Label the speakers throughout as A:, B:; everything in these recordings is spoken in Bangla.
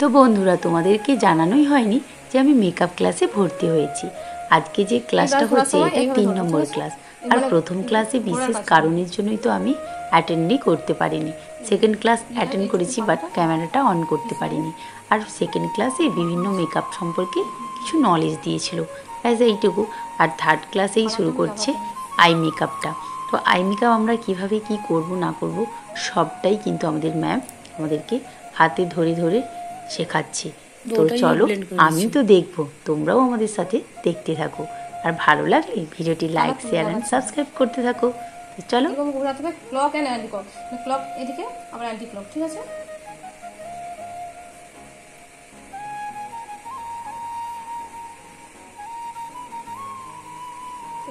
A: তো বন্ধুরা, তোমাদেরকে জানানোই হয়নি যে আমি মেকআপ ক্লাসে ভর্তি হয়েছি। আজকে যে ক্লাসটা হচ্ছে এটা 3 নম্বর ক্লাস। আর প্রথম ক্লাসে বিশেষ কারণের জন্যই তো আমি অ্যাটেন্ডই করতে পারিনি। সেকেন্ড ক্লাস অ্যাটেন্ড করেছি, বাট ক্যামেরাটা অন করতে পারিনি। আর সেকেন্ড ক্লাসে বিভিন্ন মেকআপ সম্পর্কে কিছু নলেজ দিয়েছিল, ব্যাস এইটুকু। আর থার্ড ক্লাসেই শুরু করছে আই মেকআপটা। তো আই মেকআপ আমরা কিভাবে কি করব না করব সবটাই কিন্তু আমাদের ম্যাম আমাদেরকে হাতে ধরে ধরে শেখাচ্ছে। তো চলো, আমি তো দেখবো, তোমরাও আমাদের সাথে দেখতে থাকো। আর ভালো লাগলে ভিডিওটি লাইক, শেয়ার অ্যান্ড সাবস্ক্রাইব করতে থাকো। তো চলো।
B: Clock and anti clock, clock এদিকে আবার অ্যান্টি ক্লক, ঠিক আছে?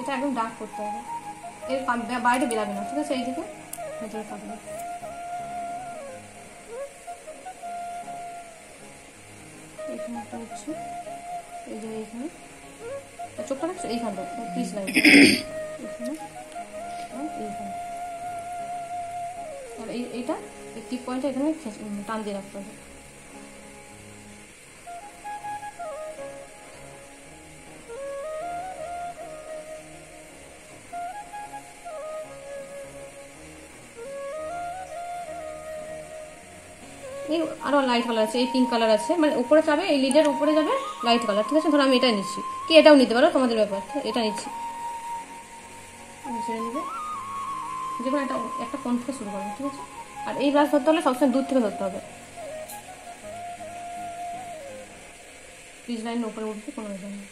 B: এটা একদম ডার্ক করতে হবে, এর বাইরে বেরাবে না, ঠিক আছে? এইদিকে ভেতরে থাকবে। এখানে একটা হচ্ছে, এই যে এইখানে চোখটা দেখছো, এইখানটা পিস লাইন এখানে, এইখানে। আর এইটা এই টিপ পয়েন্টটা এখানে টান দিয়ে রাখতে হবে। এই আরো লাইট কালার আছে, এই পিঙ্ক কালার আছে, মানে উপরে যাবে, এই লিডের উপরে যাবে লাইট কালার, ঠিক আছে? ধরো আমি এটা নিচ্ছি, কি এটাও নিতে পারো, তোমাদের ব্যাপার। এটা নিচ্ছি, ছেড়ে নিবে, যে কোনো একটা কোণ থেকে শুরু করবে, ঠিক আছে? আর এই ব্রাশ ধরতে হলে সবসময় দূর থেকে ধরতে হবে, পিচ লাইনের উপরে উঠবে কোনো ব্যাপার নেই।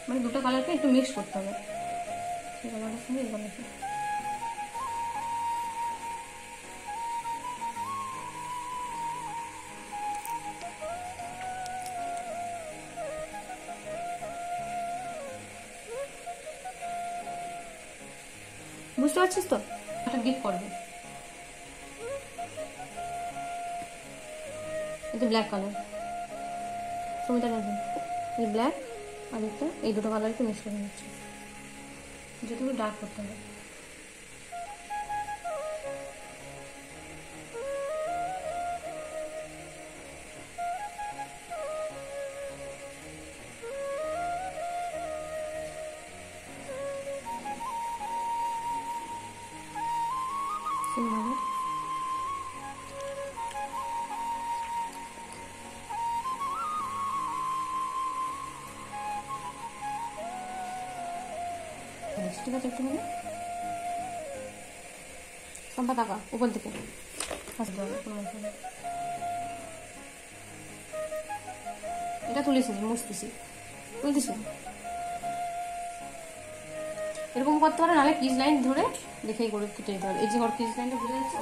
B: মানে দুটো কালারকে একটু মিক্স করতে হবে, এই কালারটার সঙ্গে এই কালারটা। বুঝতে পারছিস তো? একটা ডিপ করবে, এটা ব্ল্যাক কালার, সুমিতা দেখবেন এই ব্ল্যাক আর একটা, এই দুটো কালারকে মিক্স করে নিচ্ছি, যেটুকু ডার্ক করতে হবে। ঠিক আছে, একটু মানে সম্পা টাকা উপর দিকে এটা তুলিস মুছতেছি, তুলতেছি। এরকম করতে পারে, নাহলে কিজ লাইন ধরে দেখেই করে কেটে দিতে হবে। এই যে কিজ লাইনটা বুঝে যাচ্ছে,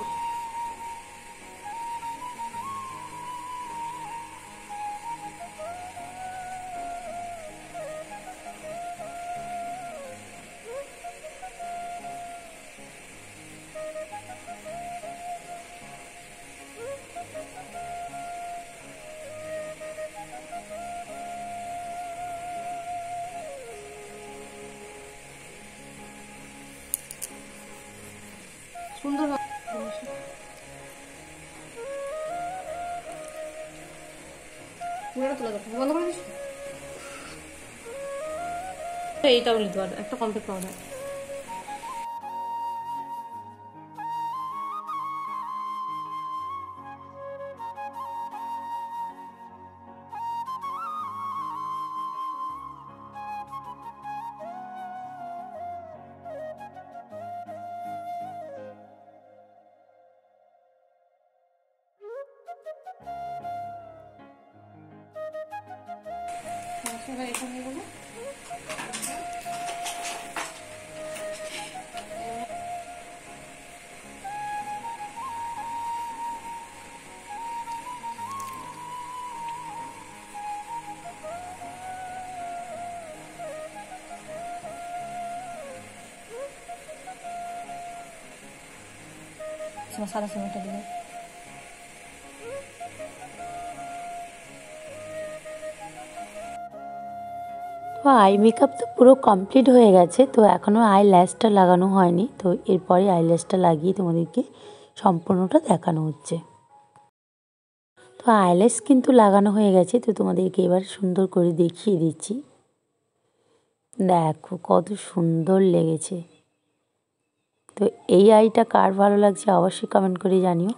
B: সুন্দর পুরোটা তোলা যাবে। বন্ধ করে দিস, এইটাও নিতে পারবে, একটা কমপ্লিট পাউডার। এখানে বলে সাদা সিমেন্টটা দিলে
A: তো আই মেকআপ তো পুরো কমপ্লিট হয়ে গেছে, তো এখনও আই ল্যাশটা লাগানো হয়নি। তো এরপরে আই ল্যাশটা লাগিয়ে তোমাদেরকে সম্পূর্ণটা দেখানো হচ্ছে। তো আইল্যাশ কিন্তু লাগানো হয়ে গেছে, তো তোমাদেরকে এবার সুন্দর করে দেখিয়ে দিচ্ছি। দেখো কত সুন্দর লেগেছে। তো এই আইটা কার ভালো লাগছে অবশ্যই কমেন্ট করে জানিও।